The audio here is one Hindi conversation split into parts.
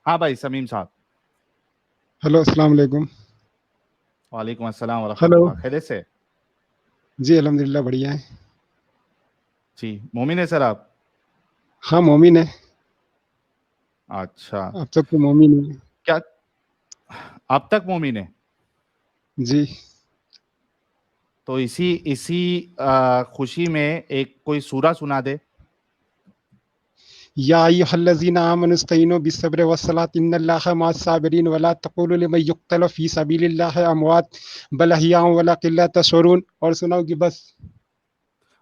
हाँ भाई समीम साहब। हेलो, अस्सलाम वालेकुम। वालेकुम अस्सलाम व हेलो। रहमतुल्लाह। खैरियत से? जी अल्हम्दुलिल्लाह बढ़िया है। जी, मोमिन है सर आप? हाँ मोमिन है। अच्छा। आप तक तो मोमिन है। क्या अब तक मोमिन है? जी। तो इसी इसी खुशी में एक कोई सूरा सुना दे। या अय्युहल्लज़ीना आमनुस्तईनु बिस्सब्रि वस्सलात इन्नल्लाहा मअस्साबिरीन वला तक़ूलू लिमन युक़्तलु फ़ी सबीलिल्लाहि अमवात बल अहयाउन वलाकिन ला तशऊरून। और सुनाओ कि बस।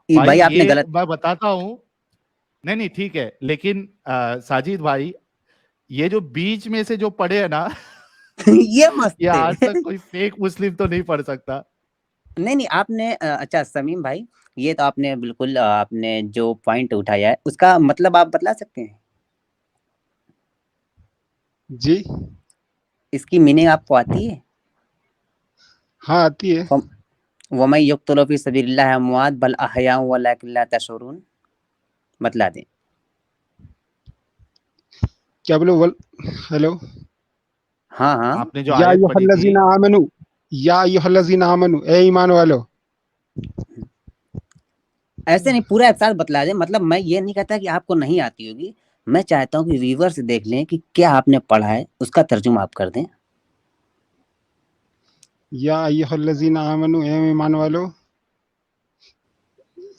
भाई भाई आपने ये गलत मैं बताता हूँ। नहीं नहीं ठीक है, लेकिन साजिद भाई, ये जो बीच में से जो पढ़े है ना ये मस्त ये आज थे। तक कोई फेक मुस्लिम तो नहीं पढ़ सकता। नहीं नहीं आपने अच्छा समीम भाई, ये तो आपने बिल्कुल आपने जो पॉइंट उठाया है उसका मतलब आप बतला सकते हैं? जी। इसकी मीनिंग आपको आती है? हाँ आती है। वमन युक्तलो फी सबीलिल्लाहि अमवात बल अहयाउ वलाकिन ला तशऊरून, बतला दें। क्या बोले हेलो। हाँ हाँ। आपने जो या आयत पढ़ी थी। अय्युहल्लज़ीना आमनु, या अय्युहल्लज़ीना आमनु, ए ईमान वालो। ऐसे नहीं, पूरा एक साथ बतला दें। मतलब मैं ये नहीं कहता कि आपको नहीं आती होगी, मैं चाहता हूँ कि व्यूवर्स देख लें कि क्या आपने पढ़ा है, उसका तर्जुमा आप कर दें। या अय्युहल्लज़ीना आमनु, ए ईमान वालो।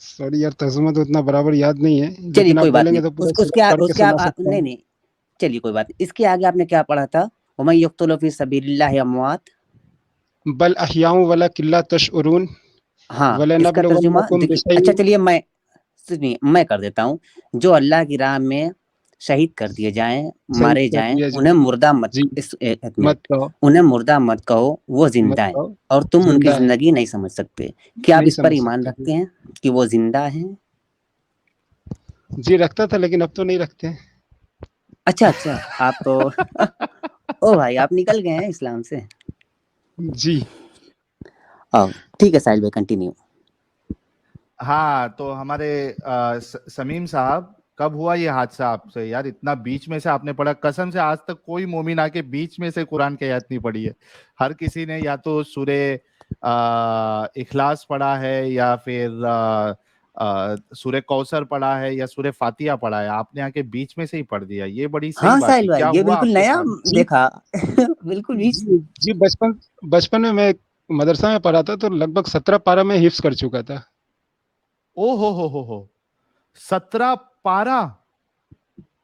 सॉरी यार, तर्जुमा तो उतना बराबर याद नहीं है, चलिए लेकिन आप कोई बात नहीं, बोलेंगे तो पूरा उसके सूरत पढ़ के उसके सुना आप सकता नहीं हूँ। नहीं, चलिए कोई बात नहीं। इसके आगे आपने क्या पढ़ा था? वमन युक्तलो फी सबीलिल्लाहि अमवात। बल अहयाउ वलाकिन ला तशऊरून हाँ, इसका तर्जुमा वलनबलवन्नकुम देखिए। अच्छा बिशैइन। चलिए, मैं सुनिए मैं कर देता हूँ। जो अल्लाह की राह में शहीद कर दिए जाएं, शहीद मारे कर जाएं, दिया उन्हें जाए। मुर्दा मत, जी। एक मत मिनट, कहो। उन्हें मुर्दा मत कहो, वो मत जिंदा है कहो। और तुम उनकी जिंदा है। जिंदगी नहीं समझ सकते। क्या आप नहीं इस पर समझ ईमान सकते थे। रखते हैं कि वो जिंदा हैं? जी रखता था, लेकिन अब तो नहीं रखते हैं। अच्छा अच्छा, आप तो ओ भाई, आप निकल गए हैं इस्लाम से। जी। आओ, ठीक है साहिल भाई, कंटिन्यू। हाँ तो हमारे समीम साहब, कब हुआ ये हादसा आपसे यार? इतना बीच में से आपने पढ़ा, कसम से आज तक कोई मोमिन आके बीच में से कुरान की आयत नहीं पढ़ी है। हर किसी ने या तो सूरे इखलास पढ़ा है, या फिर सूरे कौसर पढ़ा है, या सूरे फातिहा पढ़ा है। आपने आके बीच में से ही पढ़ दिया, ये बड़ी सही हाँ बात साहिल की। भाई, क्या ये हुआ बिल्कुल आपके नया साथ? जी। देखा। बिल्कुल बीच में। जी जी बचपन बचपन में मैं मदरसा में पढ़ा था, तो लगभग 17 पारा में हिफ्स कर चुका था। ओ हो 17 पारा।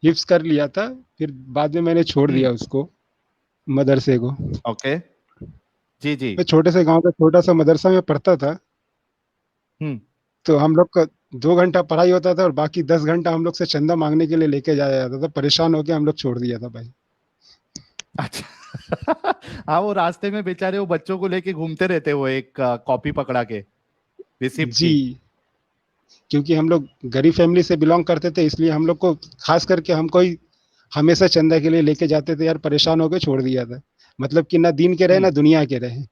हिफ्स कर लिया था। फिर बाद में मैंने छोड़ हम्म। दिया उसको, मदरसे को। ओके। जी जी। मैं छोटे से गांव का छोटा सा मदरसा में पढ़ता था। हम्म। तो हम लोग का 2 घंटा पढ़ाई होता था और बाकी 10 घंटा हम लोग से चंदा मांगने के लिए लेके जाया जाता था। परेशान होके हम लोग छोड़ दिया था भाई। अच्छा हाँ, वो रास्ते में बेचारे वो बच्चों को लेके घूमते रहते, वो एक कॉपी पकड़ा के रिसिप्ट जी। की। क्योंकि हम लोग गरीब फैमिली से बिलोंग करते थे, इसलिए हम लोग को खास करके हमको ही हमेशा चंदा के लिए लेके जाते थे यार। परेशान होके छोड़ दिया था। मतलब कि ना दीन के रहे ना हम्म। दुनिया के रहे।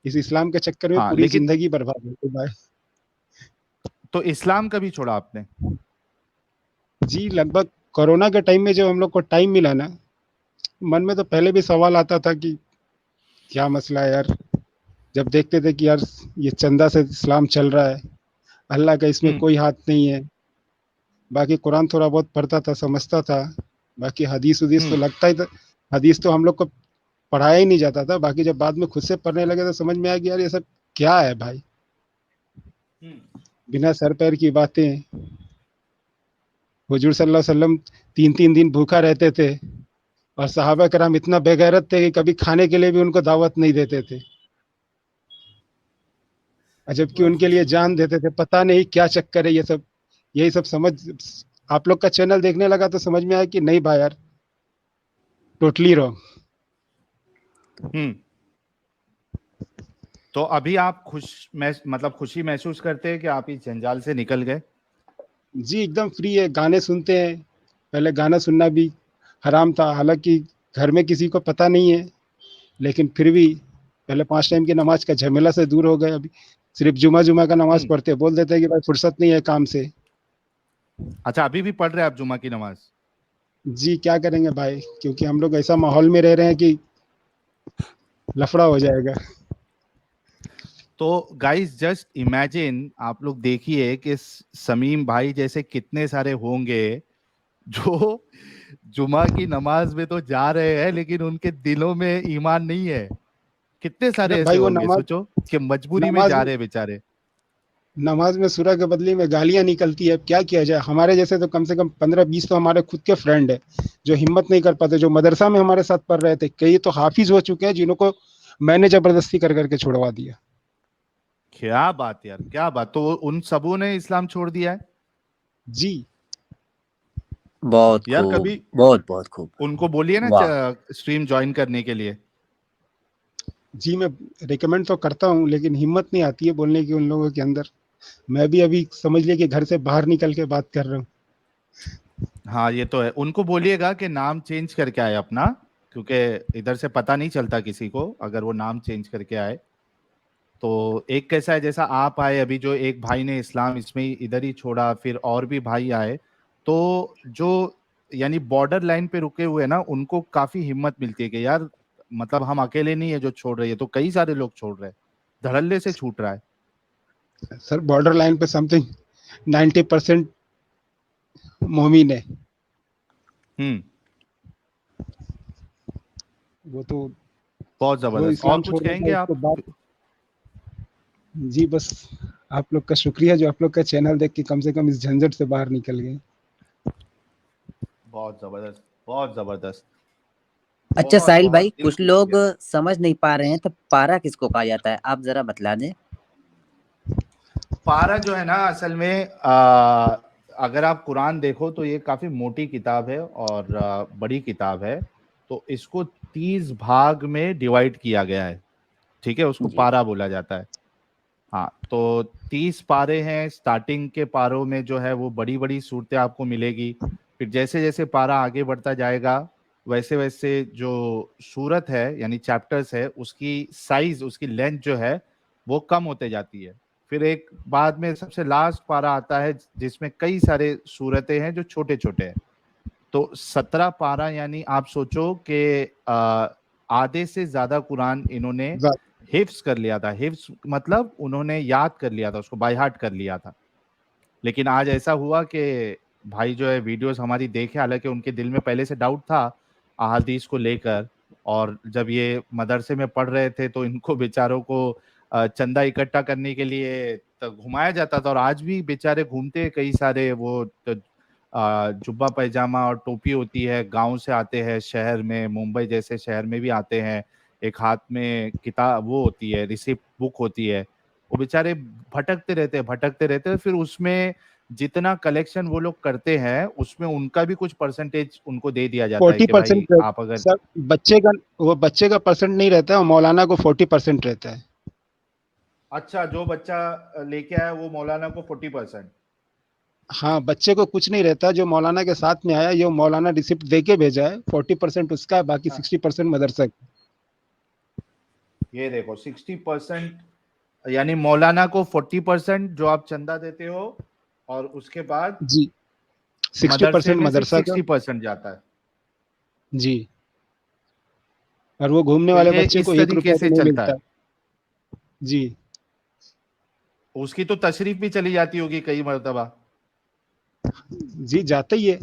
इस इस्लाम के चक्कर में हाँ पूरी लेकिन, जिंदगी बर्बाद हो गई भाई। तो इस्लाम कभी छोड़ा आपने? जी लगभग कोरोना के टाइम में जब हम लोग को टाइम मिला ना, मन में तो पहले भी सवाल आता था कि क्या मसला है यार। जब देखते थे कि यार ये चंदा से इस्लाम चल रहा है, अल्लाह का इसमें हम्म। कोई हाथ नहीं है। बाकी कुरान थोड़ा बहुत पढ़ता था, समझता था। बाकी हदीस उदीस तो हम्म। लगता ही था। हदीस तो हम लोग को पढ़ाया ही नहीं जाता था। बाकी जब बाद में खुद से पढ़ने लगे तो समझ में आया कि यार ये सब क्या है भाई। हम्म। बिना सर पैर की बातें। हुजूर सल्लल्लाहु अलैहि वसल्लम 3 3 दिन भूखा रहते थे, और सहाबा कराम इतना बेगैरत थे कि कभी खाने के लिए भी उनको दावत नहीं देते थे, जबकि उनके लिए जान देते थे। पता नहीं क्या चक्कर है ये सब। यही सब समझ आप लोग का चैनल देखने लगा तो समझ में आया कि नहीं भाई यार, टोटली रॉन्ग। हम्म। तो अभी आप मतलब खुशी महसूस करते हैं कि आप इस जंजाल से निकल गए? जी एकदम फ्री है। गाने सुनते हैं। पहले गाना सुनना भी हराम था, हालांकि घर में किसी को पता नहीं है, लेकिन फिर भी पहले 5 टाइम की नमाज का झमेला से दूर हो गए। अभी सिर्फ जुमा जुमा का नमाज हम्म। पढ़ते हैं। बोल देते हैं कि भाई फुर्सत नहीं है काम से। अच्छा, अभी भी पढ़ रहे हैं आप जुमा की नमाज? जी क्या करेंगे भाई, क्योंकि हम लोग ऐसा माहौल में रह रहे हैं कि लफड़ा हो जाएगा। तो गाइस जस्ट इमेजिन, आप लोग देखिए कि समीम भाई जैसे कितने सारे होंगे जो जुमा की नमाज में तो जा रहे हैं लेकिन उनके दिलों में ईमान नहीं है। कितने अरे सारे ऐसे भाई वो होंगे, नमाज सोचो कि मजबूरी में नमाज जा में रहे हैं बेचारे। नमाज में सूरह के बदले में गालियां निकलती है, अब क्या किया जाए। हमारे जैसे तो कम से कम 15-20 तो हमारे खुद के फ्रेंड है जो हिम्मत नहीं कर पाते, जो मदरसा में हमारे साथ पढ़ रहे थे, कई तो हाफिज हो चुके हैं जिनको मैंने जबरदस्ती कर करके छुड़वा दिया। क्या बात यार, क्या बात। तो उन सबों ने इस्लाम छोड़ दिया है? जी बहुत यार खूब, कभी बहुत बहुत खूब। उनको बोलिए ना वाह। स्ट्रीम ज्वाइन करने के लिए। जी मैं रिकमेंड तो करता हूँ, लेकिन हिम्मत नहीं आती है बोलने की उन लोगों के अंदर। मैं भी अभी समझ लिया कि घर से बाहर निकल के बात कर रहा हूँ। हाँ ये तो है, उनको बोलिएगा कि नाम चेंज करके आए अपना, क्योंकि इधर से पता नहीं चलता किसी को अगर वो नाम चेंज करके आए। तो एक कैसा है, जैसा आप आए अभी, जो एक भाई ने इस्लाम इसमें इधर ही छोड़ा, फिर और भी भाई आए, तो जो यानी बॉर्डर लाइन पे रुके हुए ना, उनको काफी हिम्मत मिलती है कि यार मतलब हम अकेले नहीं है जो छोड़ रहे हैं, तो कई सारे लोग छोड़ रहे हैं, धड़ल्ले से छूट रहा है। सर बॉर्डर लाइन पे समथिंग 90% मोमिन है। हम्म। वो तो बहुत वो जबरदस्त। और इस्लाम कुछ छोड़ने का कहेंगे उसके आप? बाद। जी बस आप लोग का शुक्रिया जो आप लोग का चैनल देख के कम से कम इस झंझट से बाहर निकल गए। बहुत जबरदस्त, बहुत जबरदस्त। अच्छा बहुत साहिल बहुत भाई, दिल कुछ खुश हो लोग गया। समझ नहीं पा रहे हैं तो पारा किसको कहा जाता है, आप जरा बतला दें। पारा जो है ना, असल में अगर आप कुरान देखो तो ये काफी मोटी किताब है और बड़ी किताब है। तो इसको 30 भाग में डिवाइड किया गया है। ठीक है, उसको जी। पारा बोला जाता है। हाँ, तो 30 पारे हैं। स्टार्टिंग के पारों में जो है वो बड़ी बड़ी सूरतें आपको मिलेगी। फिर जैसे जैसे पारा आगे बढ़ता जाएगा, वैसे वैसे जो सूरत है यानी चैप्टर्स है, उसकी साइज, उसकी लेंथ जो है वो कम होते जाती है। फिर एक बाद में सबसे लास्ट पारा आता है जिसमें कई सारे सूरतें हैं जो छोटे छोटे हैं। तो 17 पारा, यानी आप सोचो कि आधे से ज्यादा कुरान इन्होंने हिफ्स कर लिया था। हिफ्स मतलब उन्होंने याद कर लिया था, उसको बाय हार्ट कर लिया था। लेकिन आज ऐसा हुआ कि भाई जो है वीडियोस हमारी देखे, हालांकि उनके दिल में पहले से डाउट था अहादीस को लेकर। और जब ये मदरसे में पढ़ रहे थे तो इनको बेचारों को चंदा इकट्ठा करने के लिए तो घुमाया जाता था, और आज भी बेचारे घूमते हैं कई सारे। वो तो जुब्बा पैजामा और टोपी होती है, गांव से आते हैं शहर में, मुंबई जैसे शहर में भी आते हैं। एक हाथ में किताब वो होती है, रिसिप्ट बुक होती है। वो बेचारे भटकते रहते हैं, भटकते रहते हैं। फिर उसमें जितना कलेक्शन वो लोग करते हैं उसमें उनका भी कुछ परसेंटेज उनको दे दिया जाता है कि भाई 40% आप अगर। सर, बच्चे का परसेंट नहीं रहता है, मौलाना को 40% रहता है। अच्छा, जो बच्चा लेके आया वो मौलाना को 40%? हाँ बच्चे को कुछ नहीं रहता, जो मौलाना के साथ में आया ये मौलाना रिसिप्ट दे के भेजा है, 40% उसका है, बाकी हाँ, 60% मदरसा का। ये देखो 60%, यानी मौलाना को 40% जो आप चंदा देते हो, और उसके बाद जी सिक्सटी मदरसे परसेंट में सिर्फ मदरसा का। 60% जाता है। जी और वो घूमने तो वाले ये बच्चे को इस 1 रुपया तरीके भी से नहीं चलता मिलता। है। जी उसकी तो तशरीफ भी चली जाती होगी कई मर्तबा, जी जाता ही है,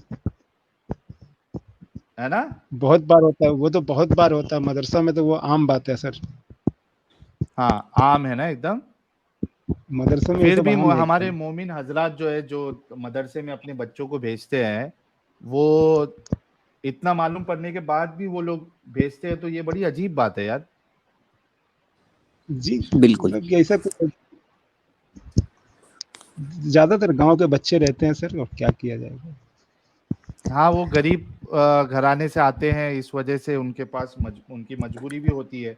है ना? बहुत बार होता है वो तो, बहुत बार होता है मदरसा में तो वो आम बात है सर। हाँ, आम है ना एकदम। मदरसा में ये फिर सब भी आम है हमारे एकदम। मोमिन हजरात जो है, जो मदरसे में अपने बच्चों को भेजते हैं, वो इतना मालूम पड़ने के बाद भी वो लोग भेजते हैं, तो ये बड़ी अजीब बात है यार। जी बिल्कुल। मतलब ऐसा कुछ, ज्यादातर गांव के बच्चे रहते हैं सर, और क्या किया जाएगा। हाँ, वो गरीब घराने से आते हैं, इस वजह से उनके पास उनकी मजबूरी भी होती है।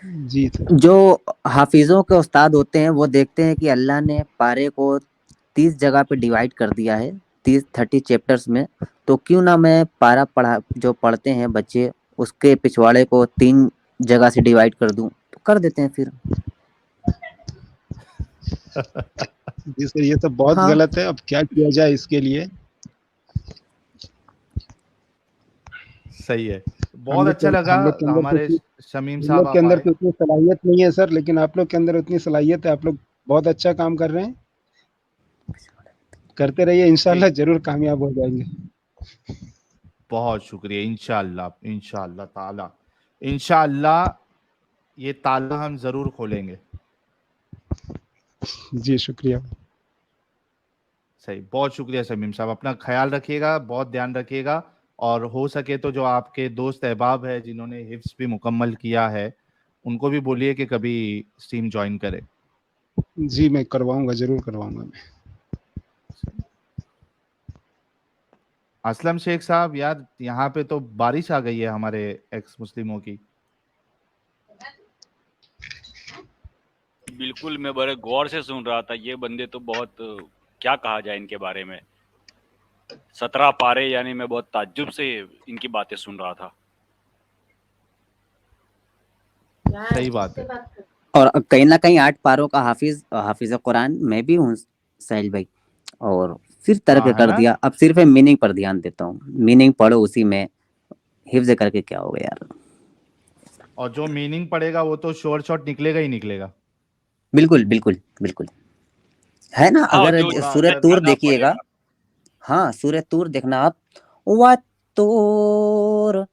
जी सर। जो हाफिजों के उस्ताद होते हैं वो देखते हैं कि अल्लाह ने पारे को 30 जगह पे डिवाइड कर दिया है, 30 चैप्टर्स में। तो क्यों ना मैं पारा पढ़ा, जो पढ़ते हैं बच्चे, उसके पिछवाड़े को 3 जगह से डिवाइड कर दूं, तो कर देते हैं फिर। जी सर ये तो बहुत हाँ। गलत है, अब क्या किया जाए इसके लिए। सही है, हम बहुत लोग अच्छा के लगा हम लोग के अंदर तो हमारे उतनी शमीम हम साहब लोग के आप अंदर आए। तो उतनी सलाहियत नहीं है सर, लेकिन आप लोग के अंदर उतनी सलाहियत है। आप लोग बहुत अच्छा काम कर रहे हैं, करते रहिए, जी, इंशाल्लाह जरूर कामयाब हो जाएंगे। बहुत शुक्रिया, इंशाअल्लाह इंशाअल्लाह ताला, इंशाअल्लाह ये ताला हम जरूर खोलेंगे। जी शुक्रिया। सही, बहुत शुक्रिया शमीम साहब, अपना ख्याल रखिएगा, बहुत ध्यान रखिएगा। और हो सके तो जो आपके दोस्त अहबाब है जिन्होंने हिफ्स भी मुकम्मल किया है, उनको भी बोलिए कि कभी स्ट्रीम ज्वाइन करें। जी मैं करवाऊंगा, जरूर करवाऊंगा मैं। असलम शेख साहब, यार यहाँ पे तो बारिश आ गई है हमारे एक्स मुस्लिमों की। बिल्कुल, मैं बड़े गौर से सुन रहा था। ये बंदे तो बहुत क्या कहा जाए इनके बारे में, 17 पारे, यानी मैं बहुत ताज्जुब से इनकी बातें सुन रहा था। सही बात है। और कहीं ना कहीं 8 पारों का हाफिज कुरान मैं भी हूँ साहिल भाई। और फिर तर्क हाँ, है कर ना। दिया, अब सिर्फ मीनिंग पर ध्यान देता हूँ। मीनिंग पढ़ो, उसी में हिफ्ज करके क्या होगा यार। और जो मीनिंग पड़ेगा वो तो शॉर्ट शॉर्ट निकलेगा ही निकलेगा। बिल्कुल बिल्कुल बिल्कुल, है ना। हाँ, अगर जो थोड़ा सूरह अगर तूर समझाना देखिएगा, पड़ेगा। हाँ सूरह तूर देखना आप, व तूर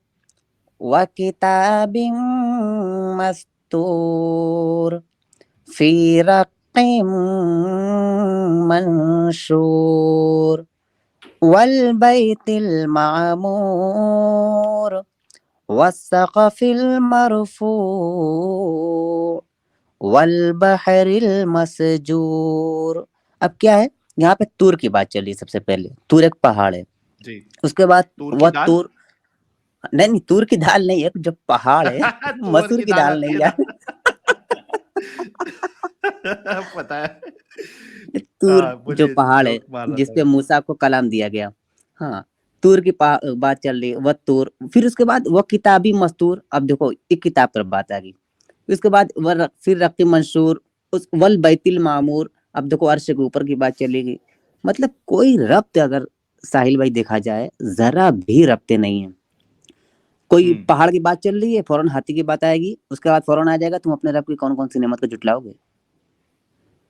व किताबिम मस्तूर फी रक़्क़िम मंशूर वल बैतिल मामूर वस्सक़फ़िल मरफ़ू वल बहरिल मसजूर। अब क्या है, यहाँ पे तूर की बात चल रही है। सबसे पहले तूर एक पहाड़ है, जी, उसके बाद तूर की वह दाल। तूर, नहीं नहीं, तूर की दाल नहीं है, जो पहाड़ है। तुअर मसूर की की दाल दाल आती नहीं है ना। यार। पता है। तूर हाँ, जो बोलिए, पहाड़ है जोक मार रहा था जिसपे मैं। मूसा को कलाम दिया गया, हाँ। तूर की बात चल रही है, वह तूर। फिर उसके बाद वह किताबी मस्तूर। अब देखो एक किताब पर बात आ गई। उसके बाद फिर रक्की मंशूर, उस वल बैतिल मामूर। अब देखो अर्श के ऊपर की बात चलेगी। मतलब कोई रब्त अगर साहिल भाई देखा जाए, जरा भी रब्ते नहीं है। कोई हम्म। पहाड़ की बात चल रही है, फौरन हाथी की बात आएगी, उसके बाद फौरन आ जाएगा तुम अपने रब की कौन कौन सी नेमत को जुटलाओगे।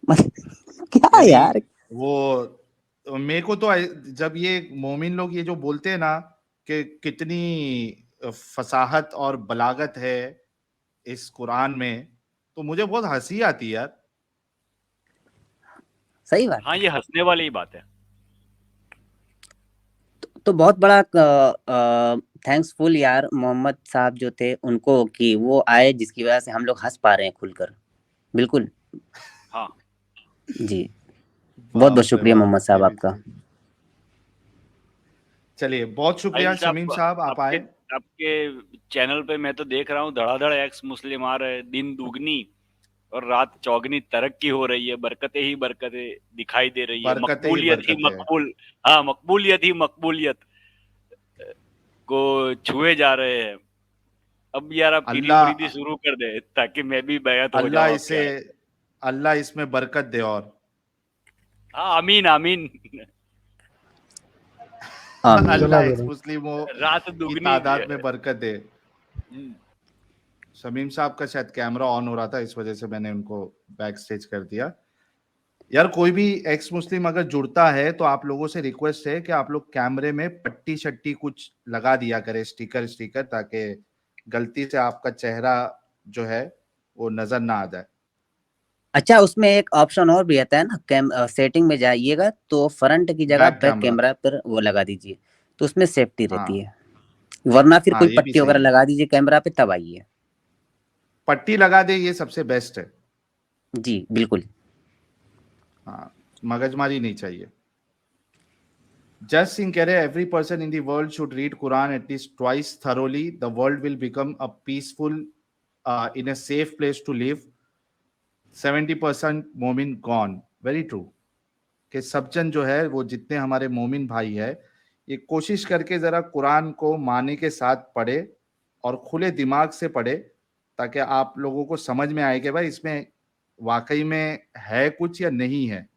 क्या यानी यार। वो मेरे को तो जब ये मोमिन लोग ये जो बोलते हैं ना कि कितनी फसाहत और बलागत है इस कुरान में, तो मुझे बहुत हंसी आती है यार। सही बात हाँ, है। ये हंसने वाली ही बात है। तो बहुत बड़ा थैंक्सफुल यार मोहम्मद साहब जो थे उनको, कि वो आए जिसकी वजह से हम लोग हंस पा रहे हैं खुलकर। बिल्कुल। हाँ, जी, बहुत बहुत बाप रे शुक्रिया बाप, मोहम्मद ये साहब भी आपका। सही। चलिए, बहुत शुक्रिया साहिल शमीम साहब, साहब, आप आपके आए। आपके चैनल पे मैं तो देख रहा हूँ धड़ाधड़ एक्स मुस्लिम आ रहे हैं। दिन दुगनी और रात चौगनी तरक्की हो रही है, बरकतें ही बरकतें दिखाई दे रही है, बरकतें ही मकबूलियत ही बरकतें हैं। मकबूल। हाँ, मकबूलियत ही मकबूलियत को छुए जा रहे हैं। अब यार आप पीरी मुरीदी अल्लाह शुरू कर दे ताकि मैं भी बैत हो अल्लाह जाऊं आपके इसे यहाँ। अल्लाह इसमें बरकत दे। और हाँ, आमीन आमीन। आमीन। अल्लाह चला दे एक्स रहा हूँ। मुस्लिमों रात की दुगनी। तादाद में बरकत दे। हम्म, शमीम साहब का शायद कैमरा ऑन हो रहा था, इस वजह से मैंने उनको बैक स्टेज कर दिया। यार कोई भी एक्स मुस्लिम अगर जुड़ता है तो आप लोगों से रिक्वेस्ट है कि आप लोग कैमरे में पट्टी शट्टी कुछ लगा दिया करें, स्टिकर स्टिकर, ताकि गलती से आपका चेहरा जो है वो नजर ना आ जाए। अच्छा, उसमें एक ऑप्शन और भी आता है ना, सेटिंग में जाइएगा तो फ्रंट की जगह बैक बैक कैमरा। कैमरा पर वो लगा दीजिए, तो उसमें सेफ्टी रहती हाँ, है। वरना फिर हाँ, कोई ये भी पट्टी सही वगैरह है। लगा दीजिए कैमरा पे, तब आइए। पट्टी लगा दे, ये सबसे बेस्ट है। जी बिल्कुल। हाँ, मगजमारी नहीं चाहिए। Just think, every person in the world should read Quran at least twice thoroughly. The world will become a peaceful, in a safe place to live. 70% मोमिन गॉन। Very true. कि सब जन जो है वो जितने हमारे मोमिन भाई है, ये कोशिश करके जरा कुरान को माने के साथ पढ़े और खुले दिमाग से पढ़े, ताकि आप लोगों को समझ में आए कि भाई इसमें वाकई में है कुछ या नहीं है।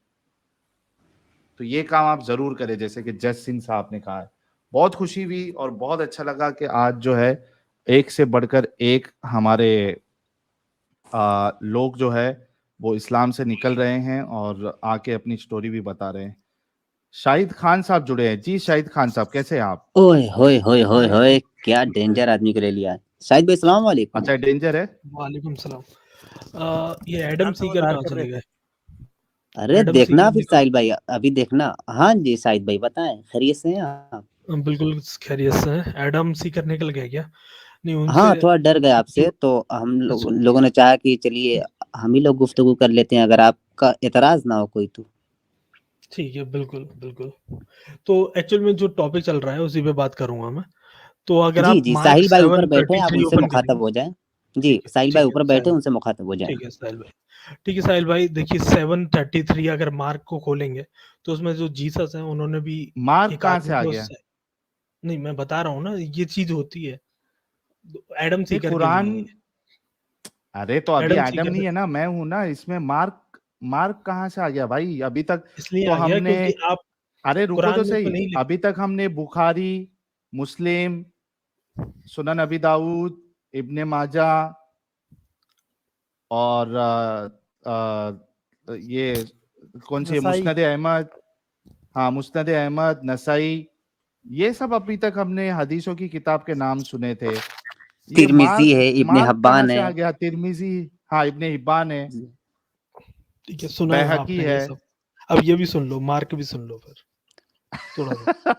तो ये काम आप जरूर करें, जैसे कि जस सिंह साहब ने कहा है। बहुत खुशी हुई और बहुत अच्छा लगा कि आज जो है एक से बढ़कर एक हमारे लोग जो है वो इस्लाम से निकल रहे हैं और आके अपनी स्टोरी भी बता रहे हैं। शाहिद खान साहब जुड़े हैं। जी शाहिद खान साहब, कैसे हैं आप? ओए होए होए होए होए, क्या डेंजर आदमी को ले लिया है। शाहिद भाई सलाम वालेकुम। अच्छा, डेंजर है। वालेकुम सलाम। ये एडम सीकर कहाँ चले गए? अरे एडम देखना सीकर फिर निकल साहिल भाई, अभी देखना। हाँ जी शाहिद भाई बताएं, खैरियत से हैं आप? बिल्कुल खैरियत से हैं। एडम सीकर निकल गए क्या? नहीं हाँ उनसे थोड़ा डर गए आपसे, जो तो हम लोगों ने चाहा कि चलिए हम ही लोग गुफ्तगू कर लेते हैं, अगर आपका एतराज ना हो कोई तो। ठीक है, बिल्कुल बिल्कुल। तो एक्चुअल में जो टॉपिक चल रहा है उसी पे बात करूंगा मैं। तो अगर जी आप जी मार्क साहिल भाई ऊपर बैठे हैं, आप 7:33 उनसे ओपन मुखातब करेंगे। हो जाएं। जी साहिल भाई ठीक है ऊपर बैठे साहिल हैं, भाई, उनसे मुखातब हो जाएं। ठीक है साहिल भाई, ठीक है साहिल भाई। देखिए 7:33 अगर मार्क को खोलेंगे तो उसमें जो जीसस है उन्होंने भी मार्क एक कहाँ से आदमी आ को गया? नहीं, मैं बता रहा हूँ ना, ये चीज होती है एडम ये सीकर के कुरान। लिए। अरे तो अभी एडम एडम सीकर नहीं से है ना, मैं हूं ना इसमें। मार्क मार्क कहाँ से आ गया भाई? अभी तक इसलिए तो आ गया हमने, क्योंकि आप अरे रुको तो कुरान में तो सही, नहीं लिखा। अभी तक हमने बुखारी, मुस्लिम, सुनन अबी दाऊद, इब्ने माजा और ये कौन सी है, नसाई। मुस्नद अहमद। हाँ, मुस्नद अहमद, नसाई, ये सब अभी तक हमने हदीसों की किताब के नाम सुने थे। ये तिरमिजी मार्क है, इब्ने मार्क कहाँ हब्बान से है। आ गया? तिरमिजी, हाँ, इब्ने हिब्बान है, ठीक है, सुना है बैहकी आपने ये है। सब। अब ये भी सुन लो, मार्क भी सुन लो फिर थोड़ा सा।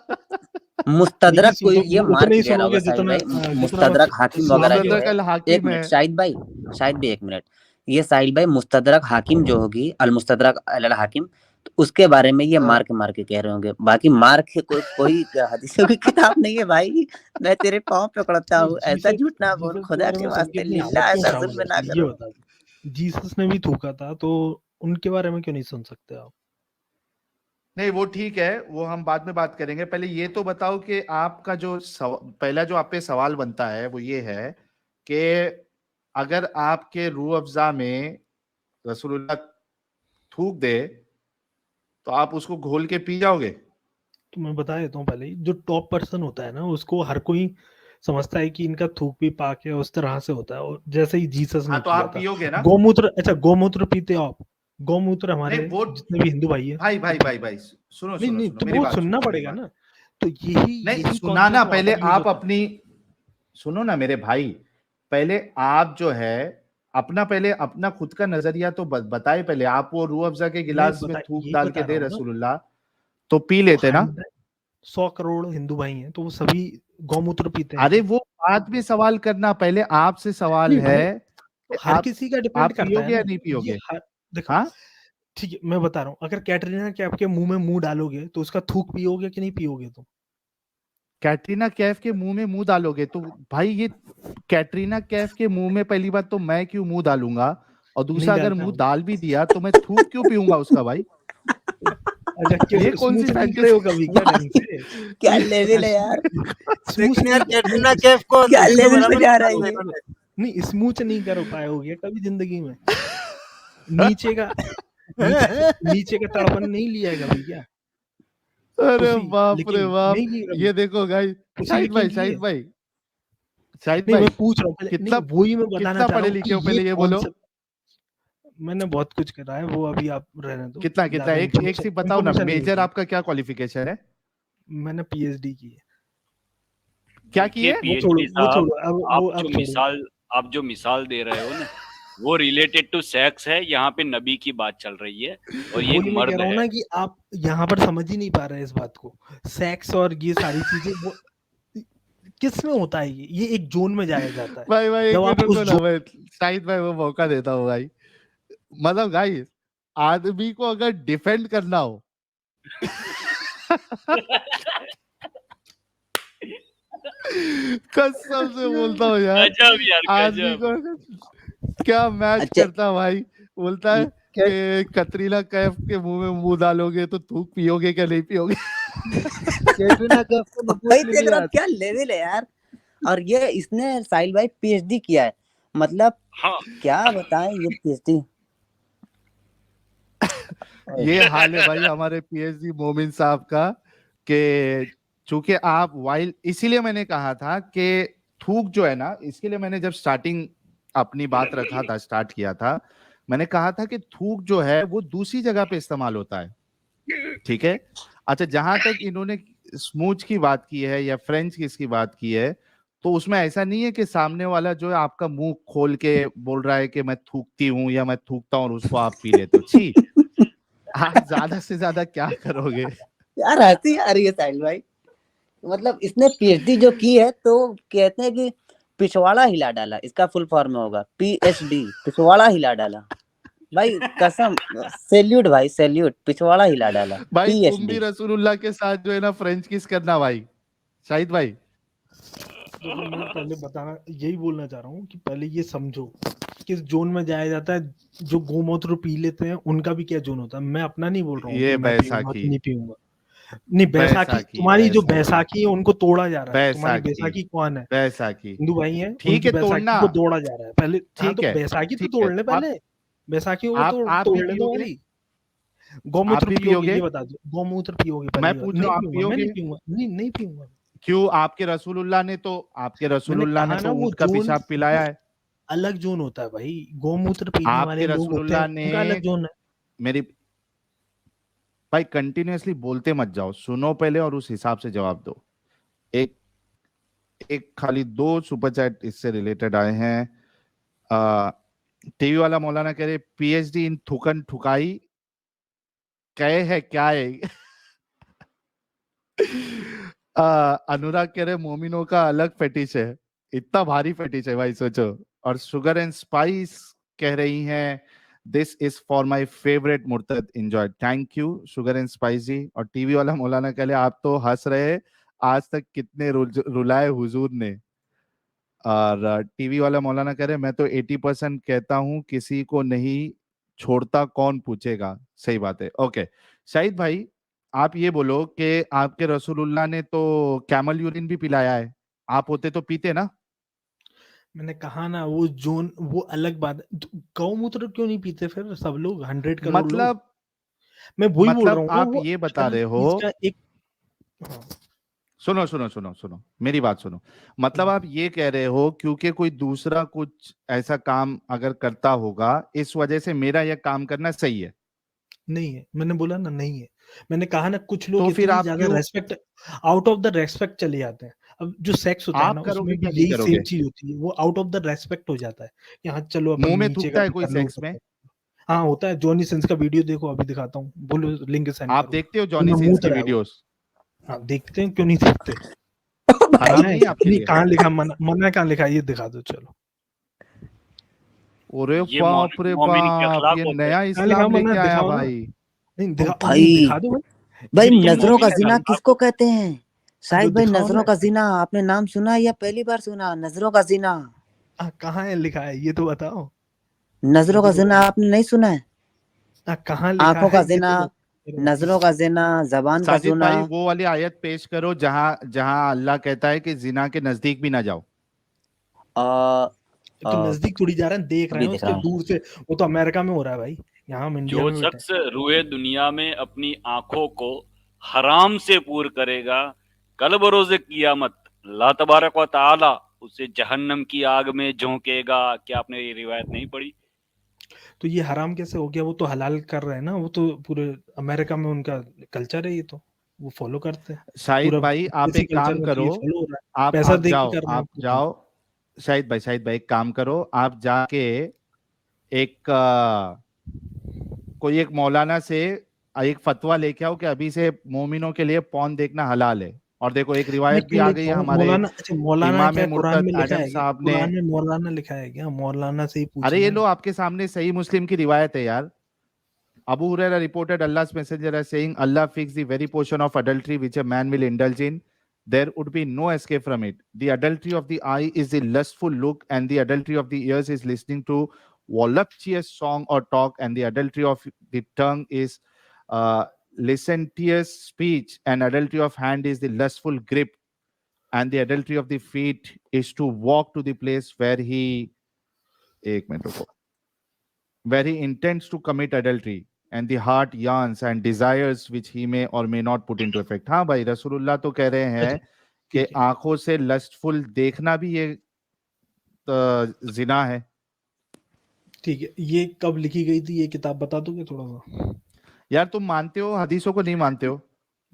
यही मुस्तदरक सुन कोई, लो, ये उतना मार्क ही कह रहा होगा सुनोगे साहिल जितना भाई। जितना मैं मुस्तदरक हाकिम वगैरह जो इस्लामिक। मुस्तदरक है। अल एक हाकिम मिनट है। शाहिद भाई एक मिनट। ये साहिल भाई मुस्तदरक हाकिम जो होगी, अल मुस्तदरक अल हाकिम, तो उसके बारे में ये हाँ। मार्क कह रहे होंगे। बाकी मार्क कोई हदीसों की किताब नहीं है भाई। मैं तेरे पाँव पे पकड़ता नहीं, हूँ, ऐसा जीसस झूठ ना बोल, जीसस के खुदा बारे के में सुन के वास्ते, इतनी लिल्लाह हालत क्यों ऐसा खराब हो जुल्म ना जाती है, ये करो। बता दो। जीसस ने भी थूका था, तो उनके बारे में क्यों नहीं सुन सकते आप? नहीं, वो ठीक है, वो हम बाद में बात करेंगे। पहले ये तो बताओ कि आपका जो पहला जो आप पे सवाल बनता है वो ये है कि अगर आपके रूह अफ़ज़ा में रसूलुल्लाह थूक दे तो आप उसको घोल के पी जाओगे? तो मैं बता देता हूँ पहले ही, जो टॉप पर्सन होता है ना, उसको हर कोई समझता है कि इनका थूक भी पाक है, उस तरह से होता है। और जैसे ही जीसस हाँ, ने तो किया आप था। पियोगे ना? गोमूत्र, अच्छा गोमूत्र पीते हो आप? गोमूत्र नहीं, हमारे वो जितने भी हिंदू भाई है भाई वो भाई भाई पीते भाई, सुनो हैं। नहीं सुनो नहीं, सुनो, तो मेरी वो बात सुनना सुनो, मेरी पड़ेगा बात। ना। तो यही नहीं, यही सुना ना, कॉन्सेप्ट वहां पहले पर यूज आप होता है। अपनी सुनो ना मेरे भाई। पहले आप जो है अपना, पहले अपना खुद का नजरिया तो बताए। पहले आप वो रूह अफ़ज़ा के मैं गिलास में बता थूक यही डाल के बता रहा दे हूँ ना। रसूलुल्लाह, तो पी तो लेते ना? 100 करोड़ हिंदू भाई हैं, तो वो सभी गौमूत्र पीते हैं अरे क्या? वो बाद में सवाल करना, पहले आपसे सवाल नहीं है वो तो कि हर किसी का डिपेंड आप करता है पियोगे या ना। नहीं ये पियोगे? हर देखो, हाँ, ठीक है मैं बता रहा हूँ, अगर कैटरीना के आपके मुंह में मुंह डालोगे तो उसका थूक पियोगे कि नहीं पियोगे तुम? कैटरीना कैफ के मुंह में मुंह डालोगे तो भाई, ये कैटरीना कैफ के मुंह में पहली बात तो मैं क्यों मुंह डालूंगा, और नहीं दूसरा अगर डालना मुंह होगा। डाल भी दिया तो मैं थूक क्यों पीऊंगा उसका भाई? अच्छा क्यों, ये कौन सी स्मूच नहीं करे फैंटेसी? हो कभी क्या ढंग से? क्या लेवल है यार, स्मूच लेकिन यार नहीं कैटरीना नहीं कैफ को क्या हिंदू लेवल पे बराबर जा नहीं रहा है मानते ये। हैं। नहीं, स्मूच नहीं कर पाए होगे कभी जिंदगी में? नीचे का नीचे का तड़पन नहीं लिया है कभी क्या? अरे पुसी, बाप रे लेकिन बाप। नहीं ली कभी? ये देखो गाइस, पुसी शाहिद लिकिंग भाई, की है? शाहिद भाई, शाहिद नहीं मैं भाई, पूछ रहा हूँ पहले, नहीं कितना वही मैं बताना कितना चाह रहा पढ़े हूँ लिखे कि हो ये पहले ये बोलो? कॉन्सेप्ट मैंने बहुत कुछ करा है, वो अभी आप रहने दो। कितना कितना, ज्यादा एक सिर्फ बताओ ना, इंफॉर्मेशन नहीं मेजर देनी। आपका क्या क्वालिफिकेशन है? मैंने पीएचडी की है। क्या देखिए किए? वो छोड़ो पीएचडी वो साहब, छोड़ो, अब आप वो जो अब छोड़ो। मिसाल आप जो मिसाल दे रहे हो ना, वो रिलेटेड टू सेक्स है। यहाँ पे नबी की बात चल रही है और ये एक वही मैं कह मर्द रहा हूँ है। ना कि आप यहाँ पर समझ ही नहीं पा रहे इस बात को। सेक्स और ये सारी चीजें वो किस में होता है, ये एक जोन में जाया जाता है। भाई भाई, एक जब मिनट आप उस रुको ना, मैं शाहिद भाई वो मौका देता हूँ भाई। मतलब गाइस, आदमी को अगर डिफेंड करना हो कसम से बोलता हूँ यार, गजब यार, आदमी गजब। को क्या मैच अच्छा करता भाई। बोलता है कि कतरीना कैफ के मुंह में मुंह डालोगे तो थूक पियोगे क्या नहीं पियोगे? कैटरीना कैफ को वही नपुंसक देख लिया रहा हूँ, क्या लेवल है यार। और ये इसने साहिल भाई पीएचडी किया है, मतलब हाँ, क्या बताएं ये पीएचडी। ये हाल है भाई हमारे पीएचडी मोमिन साहब का, कि चूंकि आप वाइल, इसीलिए मैंने कहा था कि थूक जो है ना, इसके लिए मैंने जब स्टार्टिंग अपनी बात रखा था, स्टार्ट किया था, मैंने कहा था कि थूक जो है वो दूसरी जगह पे इस्तेमाल होता है, ठीक है। अच्छा, जहां तक इन्होंने स्मूच की बात की है या फ्रेंच किस की बात की है, तो उसमें ऐसा नहीं है कि सामने वाला जो है आपका मुंह खोल के बोल रहा है कि मैं थूकती हूँ या मैं थूकता हूँ और उसको आप पी लेते हो। छी, आप ज्यादा से ज्यादा क्या करोगे? यार हंसी आ रही है साहिल भाई। मतलब इसने पीएचडी जो की है तो कहते हैं कि पिछवाड़ा हिला डाला, इसका फुल फॉर्म में होगा पीएचडी, पिछवाड़ा हिला डाला। भाई कसम, सैल्यूट भाई सैल्यूट, पिछवाड़ा हिला डाला, भाई तुम भी पीएचडी। रसूलुल्लाह के साथ जो है ना फ्रेंच किस करना भाई, शाहिद भाई। देखो मैं पहले बताना यही बोलना चाह रहा हूँ कि पहले ये समझो किस जोन में जाया जाता है। जो गोमूत्र पी लेते हैं उनका भी क्या जोन होता है। मैं अपना नहीं बोल रहा हूँ कि ये मैं पीऊंगा बैसाखी, कि नहीं पीऊंगा। नहीं, बैसाखी बैसाखी, तुम्हारी जो बैसाखी, बैसाखी है उनको तोड़ा जा रहा है। तुम्हारी बैसाखी, बैसाखी कौन है? बैसाखी। हिंदू भाई हैं, ठीक उनकी है, बैसाखी तोड़ना, को तोड़ा जा रहा है पहले। हाँ ठीक तो है, बैसाखी तो ठीक है। तोड़ ले तो पहले, बैसाखी को आप तोड़ भी ले दो पियोगे? पहले। आप गौमूत्र भी पियोगे पियोगे? ये बता दो, गौमूत्र पियोगे पहले मैं ये पूछ रहा नहीं हूँ, आप पीऊंगा, मैं नहीं पियोगे? पीऊंगा, नहीं नहीं पीऊंगा। क्यों? आपके मैंने रसूलुल्लाह ने कहा ना तो वो ऊंट का जोन, पेशाब पिलाया वो है। अलग जोन होता है भाई। गौमूत्र पीने वाले आपके लोग होते हैं, रसूलुल्लाह ने, उनका अलग जोन है। मेरी भाई कंटिन्यूअसली बोलते मत जाओ, सुनो पहले और उस हिसाब से जवाब दो। एक एक खाली दो सुपर चैट इससे रिलेटेड आए हैं। टीवी वाला मौलाना कह रहे पीएचडी इन थुकन ठुकाई कहे है क्या है। अनुराग कह रहे मोमिनों का अलग फेटिश है, इतना भारी फेटिश है भाई, सोचो। और शुगर एंड स्पाइस कह रही हैं this is for my favourite मुर्तद, enjoy, thank you sugar and spice ji. और टीवी वाला मौलाना कह रहे आप तो हंस रहे, आज तक कितने रुलाए हुजूर ने। और टीवी वाला मौलाना कह रहे मैं तो 80% कहता हूँ किसी को नहीं छोड़ता, कौन पूछेगा। सही बात है। ओके शाहिद भाई, आप ये बोलो कि आपके रसूलुल्लाह ने तो कैमल यूरिन भी पिलाया है, आप होते तो पीते ना? मैंने कहा ना वो जोन वो अलग बात है। तो गौमूत्र क्यों नहीं पीते फिर सब लोग, 100 करोड़ लोग? मतलब मैं वही बोल रहा मतलब हूँ ना, आप वो ये बता हर रहे हो, चीज का एक। हाँ, सुनो सुनो सुनो सुनो मेरी बात सुनो, मतलब आप ये कह रहे हो क्योंकि कोई दूसरा कुछ ऐसा काम अगर करता होगा इस वजह से मेरा यह काम करना सही है? नहीं है, मैंने बोला ना नहीं है। मैंने कहा ना कुछ लोग तो फिर इतनी आप ज्यादा क्यों, respect, out of the respect चले जाते हैं। अब जो सेक्स होता है आप ना करोगे उसमें भी क्या नहीं यही सेम करोगे? चीज होती है, वो आउट ऑफ द रेस्पेक्ट हो जाता है। यहाँ चलो अपन मुंह में नीचे का थूकता है भी कोई कर लो, सेक्स ऊपर में? का। हाँ होता है, जॉनी सिंस का वीडियो देखो, अभी दिखाता हूँ, बोलो लिंक सेंड आप करो। देखते हो जॉनी उसमें सिंस मूत की रहा है वो। वीडियोस? हाँ देखते हैं, क्यों नहीं देखते। हराम मना है नहीं क्या? आपके नहीं, लिए? कहाँ लिखा मना, मना कहाँ लिखा है ये दिखा दो चलो। अरे ये बाप रे मोमिन के बाप, अखलाक ये होते हैं। नया कहाँ लिखा इस्लाम मना, लेके आया दिखाओ ना। भाई। नहीं ओ दिखा, नहीं भाई, दिखा दो भाई। भाई ये नजरों का मोमिन मोमिन है के जिना भाई, अखलाक किसको होते कहते हैं? जो शाहिद भाई, दिखाओ नजरों ना। का जिना आपने नाम सुना है या पहली बार सुना? नजरों का जिना, कहाँ है लिखा है ये तो बताओ। नजरों का देखो जिना आपने नहीं सुना है? कहाँ लिखा आंखों है का ये जिना, तो बताओ। नजरों का जिना, जबान का साजिद जुना। भाई वो वाली आयत पेश करो जहां जहां अल्लाह कहता है कि जिना के नजदीक भी ना जाओ। आ, तो आ, नजदीक थोड़ी जा रहे हैं, देख रहे अभी हैं दिख उसके रहा हूँ। दूर से। वो तो अमेरिका में हो रहा है भाई, यहाँ हम इंडिया जो में बैठे हैं। शख्स रूए दुनिया में अपनी आंखों को हराम से पूर करेगा, कल बरोज़ क़ियामत अल्लाह तबारक व तआला उसे जहन्नम की आग में झोंकेगा। क्या आपने ये रिवायत नहीं पढ़ी? तो ये हराम कैसे हो गया? वो तो हलाल कर रहे हैं ना, वो तो पूरे अमेरिका में उनका कल्चर है, ये तो वो फॉलो करते हैं। शाहिद पूरा भाई आप देसी एक कल्चर काम में तो करो, ये फॉलो हो रहा है, पैसा आप दे के जाओ, कर रहे हैं आप पूरा। जाओ, शाहिद भाई एक काम करो, आप जाके एक कोई एक मौलाना से एक फतवा लेके आओ कि अभी से मोमिनों के लिए पॉर्न देखना हलाल है। और देखो एक मैं रिवायत भी क्यों आ लेके गई है आऊँ? हमारे मौलाना, अच्छा मौलाना इमाम क्या कुरान मुर्तद में लिखा आजम है क्या? साहब ने। कुरान में मौलाना लिखा है क्या? मौलाना से ही अरे पूछना ये है। लो आपके सामने सही मुस्लिम की रिवायत है यार। Abu Huraira reported Allah's messenger as saying, Allah fixed the very portion of adultery which a man will indulge in. There would be no escape from it. The adultery of the eye is the lustful look, and the adultery of the ears is listening to voluptuous song or talk, and the adultery of the tongue is uh, licentious speech, and adultery of hand is the lustful grip, and the adultery of the feet is to walk to the place where he, एक मिनट रुको, where he intends to commit adultery. and the heart yearns and desires which he may or may not put into effect. हाँ भाई, रसूलुल्लाह तो कह रहे हैं कि ठीक है आंखों से लस्टफुल देखना भी ये जिना है। ठीक है, ये कब लिखी गई थी ये किताब, बता दोगे थोड़ा सा? यार तुम मानते हो हदीसों को, नहीं मानते हो?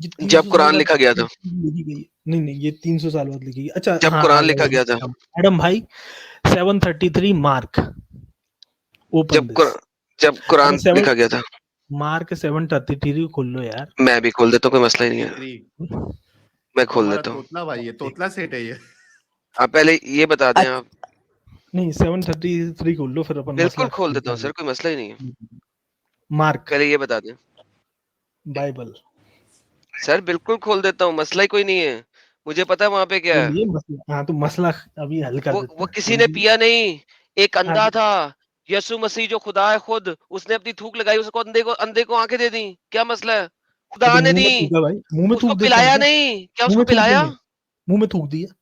ये जब 300 साल कुरान बाद लिखा गया था, लिखी गई है। नहीं नहीं, ये 300 साल बाद लिखी गई। अच्छा जब हाँ, आ कुरान गया लिखा गया था, मैडम भाई 733 मार्क ओपन जब दिस। जब कुरान अरे लिखा गया था। मार्क 733 खोल लो यार। मैं भी खोल देता हूँ, कोई मसला ही नहीं है, मैं खोल हमारा देता हूँ। तोतला भाई, ये तोतला सेट है ये। आप पहले ये बता दें आप। नहीं 733 खोल लो, फिर अपन बिल्कुल मसला खोल देता हूँ सर, कोई मसला ही नहीं है, मार्क पहले ये बता दें। बाइबल सर बिल्कुल खोल देता हूँ, मसला ही कोई नहीं है, मुझे पता है वहां पे क्या है। ये मसला, हाँ तो मसला अभी हल कर देते वो हैं। किसी ने पिया नहीं, एक अंधा हाँ, था, यसु मसीह जो खुदा है खुद, उसने अपनी थूक लगाई, उसको अंधे को आंखें दे दी, क्या मसला है? खुदा तो ने मुंह में दी, थूका भाई, मुंह में उसको थूक देते पिलाया हैं क्या? नहीं, क्या मुंह उसको में थूक पिलाया? देंगे, मुंह में थूक दिया।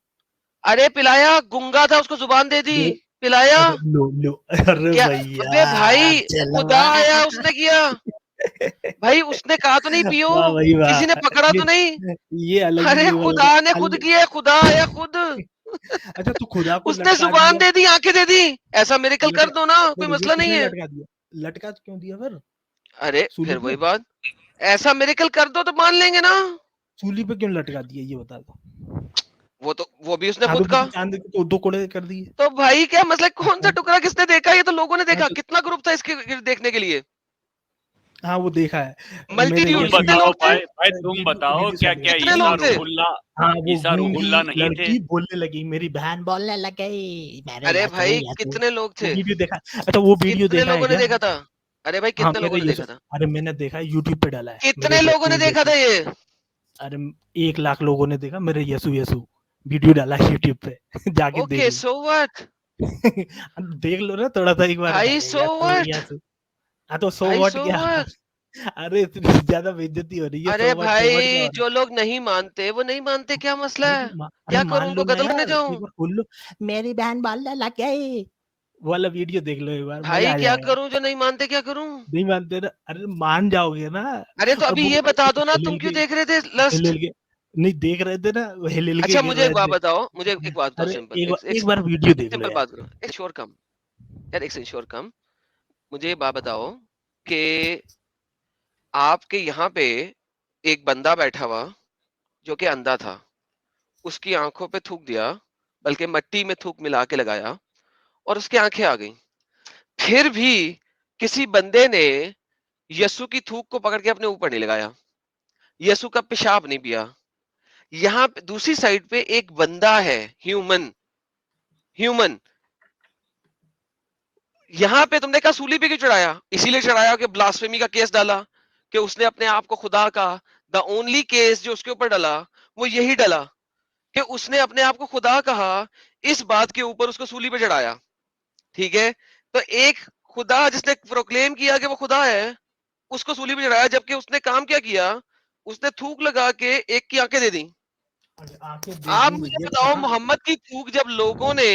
अरे पिलाया, गूंगा था उसको जुबान दे दी, ये- पिलाया अच्छा, लो लो अरे क्या? भैया अबे भाई चलो खुदा आया, उसने किया भाई, उसने कहा तो नहीं पियो, वाह भाई वाह, किसी ने पकड़ा तो नहीं, ये अलग ही अरे लेवल खुदा का ने खुद किया, खुदा आया खुद, अच्छा तो खुदा को उसने लटका जुबान दिया, दे दी, आंखें दे दी, ऐसा मेरेकल कर लटका दो ना, कोई देखो, ये मसला नहीं किसने है। लटका दिया? लटका क्यों दिया फिर? अरे सूली फिर वही पे, बात, ऐसा मेरेकल कर दो तो मान लेंगे ना। सूली पे क्यों लटका दिया ये बता दो। वो भी उसने हाँ खुद तो कहा। चांद के तो 2 कोड़े कर दिए। तो भाई क्या मसला, कौन सा टुकड़ा किसने देखा? ये तो लोगों ने हाँ देखा, तो कितना ग्रुप था इसके देखने के लिए, हाँ वो देखा है मेरे मल्टीट्यूड, तुम यीशु कितने बताओ लोग थे? भाई, भाई तुम वीडियो बताओ वीडियो क्या चल क्या रही कितने ईसा लोग थे? रूहुल्लाह, हाँ वो ईसा गूंगी रूहुल्लाह नहीं थे? लड़की बोलने लगी मेरी बहन बोलने लग गई मेरे अरे यीशु भाई यीशु। कितने लोग वो थे? वीडियो देखा? अच्छा वो वीडियो कितने देखा है लोगों ने क्या? देखा था? अरे भाई हाँ कितने मेरे लोगों ने यीशु, देखा था? अरे मैंने देखा यूट्यूब पे डाला है कितने मेरे लोगों ने यीशु देखा था यीशु। ये? अरे 1 लाख लोगों ने देखा मेरे यीशु यीशु, वीडियो डाला है यूट्यूब पे जाके देख ओके लो सो व्हाट देख लो ना थोड़ा सा एक बार। भाई, अरे सो यीशु व्हाट यीशु, हाँ तो सो भाई, व्हाट सो क्या? व्हाट? अरे इतनी ज्यादा बेइज्जती हो रही है, अरे सो व्हाट हो भाई रहा जो लोग नहीं मानते वो नहीं मानते, क्या मसला अरे है? अरे क्या करूं, मान उनको लो ना कत्ल करने यार, जाऊं? एक बार खोल लो मेरी बहन बोलने लग गई, वो वाला वीडियो देख लो एक बार, मजा भाई आ क्या जाएगा। करूं, जो नहीं मानते क्या करूं? नहीं मानते ना, अरे मान जाओगे ना। अरे तो और अभी वो ये बता दो ना, हिल तुम हिल क्यों के देख रहे थे हिल लस्ट? हिल के नहीं देख रहे थे ना, वो हिल हिल के अच्छा गिर मुझे एक रहे बात थे। बताओ, मुझे एक बात बताओ, अरे सिंपल, एक बार वीडियो देख लो सिंपल यार। बात करो, एक श्योर कम यार, एक श्योर कम, मुझे ये बात बताओ कि आपके यहाँ पे एक बंदा बैठा हुआ जो कि अंधा था, उसकी आंखों पे थूक दिया, बल्कि मट्टी में थूक मिला के लगाया और उसकी आंखें आ गई, फिर भी किसी बंदे ने यीशु की थूक को पकड़ के अपने ऊपर नहीं लगाया, यीशु का पेशाब नहीं पिया। यहाँ पे दूसरी साइड पे एक बंदा है, ह्यूमन, ह्यूमन, यहाँ पे तुमने कहा सूली पे क्यों चढ़ाया? इसीलिए चढ़ाया कि ब्लास्फेमी का केस डाला, कि उसने अपने आप को खुदा का, द ओनली केस जो उसके ऊपर डाला वो यही डाला कि उसने अपने आप को खुदा कहा, इस बात के ऊपर उसको सूली पे चढ़ाया। ठीक है, तो एक खुदा जिसने प्रोक्लेम किया कि वो खुदा है, उसको सूली पे चढ़ाया, जबकि उसने काम क्या किया? उसने थूक लगा के एक की आंखें दे दी। आंखें देख आप दी मुझे ये बताओ, कहा? मोहम्मद की थूक जब लोगों ने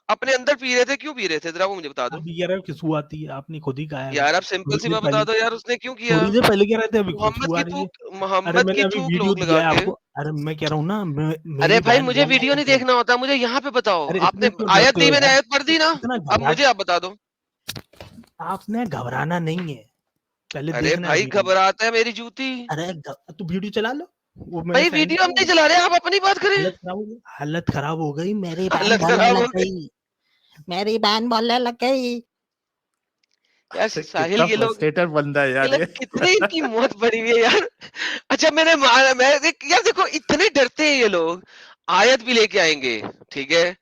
अपने अंदर पी रहे थे, क्यों पी रहे थे? जरा वो मुझे बता दो अभी कह रहे हो खुशबू आती है, आपने खुद ही कहा है अभी यार, आप सिंपल थोड़ी सी देर बात बता पहले, दो यार, उसने क्यों किया? थोड़ी देर पहले कह रहे थे अभी मोहम्मद खुशबू आ की रही है। थूक, अरे मोहम्मद मैंने की अभी थूक वीडियो लोग लगा दिया है के। आपको, अरे मैं कह रहा हूँ ना अरे मेरी भाई बहन मुझे बोलने वीडियो नहीं लग गई। देखना होता, मुझे यहाँ पे बताओ, अरे आपने इतने क्यों आयत डरते दी, हो मैंने यार, आयत पढ़ दी ना, इतना अब घबरा, मुझे आप बता दो। आपने घबराना नहीं है, पहले अरे देखना है भाई वीडियो। घबराता है मेरी जूती। अरे तू वीडियो चला लो, वो मैंने भाई सेंड वीडियो हम किया नहीं है। चला रहे, आप अपनी बात करें। हालत खराब हो गई, हालत खराब हो गई, मेरी बहन हालत बोलने खराब हो लग गई गई, मेरी बहन बोलने लग गई। यार, साहिल, कितना फ्रस्ट्रेटेड बंदा है ये यार लोग ये। कितने इनकी मौत पड़ी हुई है यार। अच्छा यार देखो, इतने डरते हैं ये लोग, आयत भी लेके आएंगे, ठीक है,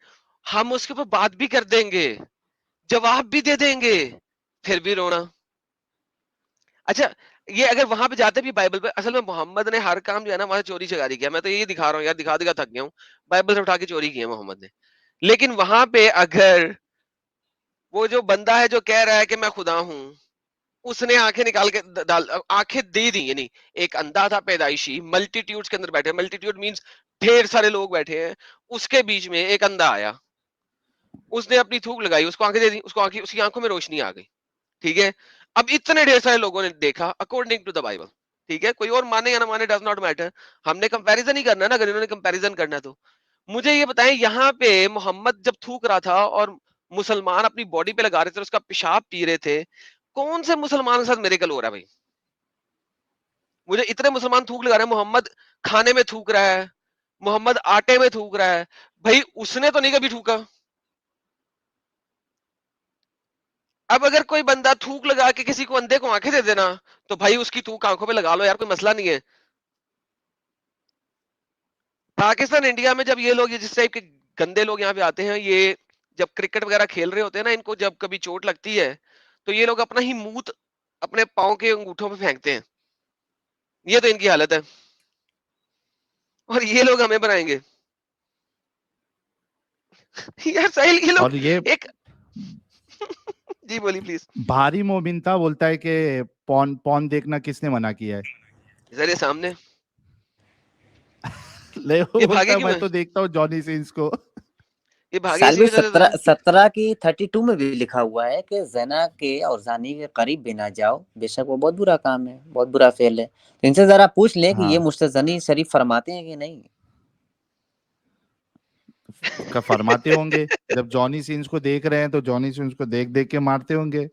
हम उसके ऊपर बात भी कर देंगे, जवाब भी दे देंगे, फिर भी रोना। अच्छा, ये अगर वहां पे जाते भी बाइबल पे, असल में मोहम्मद ने हर काम जो है ना वहां चोरी चकारी किया, मैं तो यही दिखा रहा हूँ यार, दिखा दिखा थक गया हूँ, बाइबल से उठा के चोरी की है मोहम्मद ने। लेकिन वहां पे अगर वो जो बंदा है जो कह रहा है कि मैं खुदा हूँ, उसने आंखें निकाल के डाल, आंखें दे दी, यानी एक अंधा था पैदाइशी, मल्टीट्यूड्स के अंदर बैठे, मल्टीट्यूड मींस ढेर सारे लोग बैठे हैं, उसके बीच में एक अंधा आया, उसने अपनी थूक लगाई, उसको आंखें दे दी, उसको आंखें, उसकी आंखों में रोशनी आ गई। ठीक है, अब इतने ढेर सारे लोगों ने देखा अकॉर्डिंग टू द बाइबल, ठीक है, कोई और माने या ना माने डज नॉट मैटर, हमने कंपैरिजन ही करना है ना, अगर इन्होंने कंपैरिजन करना है तो। मुझे ये बताएं, यहाँ पे मोहम्मद जब थूक रहा था और मुसलमान अपनी बॉडी पे लगा रहे थे, उसका पेशाब पी रहे थे, कौन से मुसलमान के साथ मिरेकल हो रहा है भाई? मुझे इतने मुसलमान थूक लगा रहे हैं, मोहम्मद खाने में थूक रहा है, मोहम्मद आटे में थूक रहा है, भाई उसने तो नहीं कभी थूका। अब अगर कोई बंदा थूक लगा के किसी को अंधे को आंखें दे देना, तो भाई उसकी थूक आंखों पे लगा लो यार, कोई मसला नहीं है। पाकिस्तान इंडिया में जब ये लोग, ये जिस टाइप के गंदे लोग यहाँ पे आते हैं, ये जब क्रिकेट वगैरह खेल रहे होते हैं ना, इनको जब कभी चोट लगती है तो ये लोग अपना ही मूत अपने पाँव के अंगूठों पे फेंकते हैं। ये तो इनकी हालत है, और ये लोग हमें बनाएंगे। यार साहिल, ये लोग और ये एक जी बोलिए प्लीज। भारी मोमिन था, बोलता है कि पॉन देखना किसने मना किया है? सर ये सामने ले वो ये बोलता भागे है क्यों मैं है? तो देखता हूँ जॉनी सिंस को। ये भागे इसी सालवी वजह से तो 17 है। 17 की 32 में भी लिखा हुआ है कि जना के और जानी के करीब भी ना जाओ, बेशक वो बहुत बुरा काम है, बहुत बुरा फेल है। तो इनसे जरा पूछ ले कि ये हाँ, मुझसे जनी शरीफ फरमाते हैं कि नहीं। फरमाते होंगे, जब जॉनी सिंस को देख रहे हैं तो जॉनी सिंस को देख देख के मारते होंगे।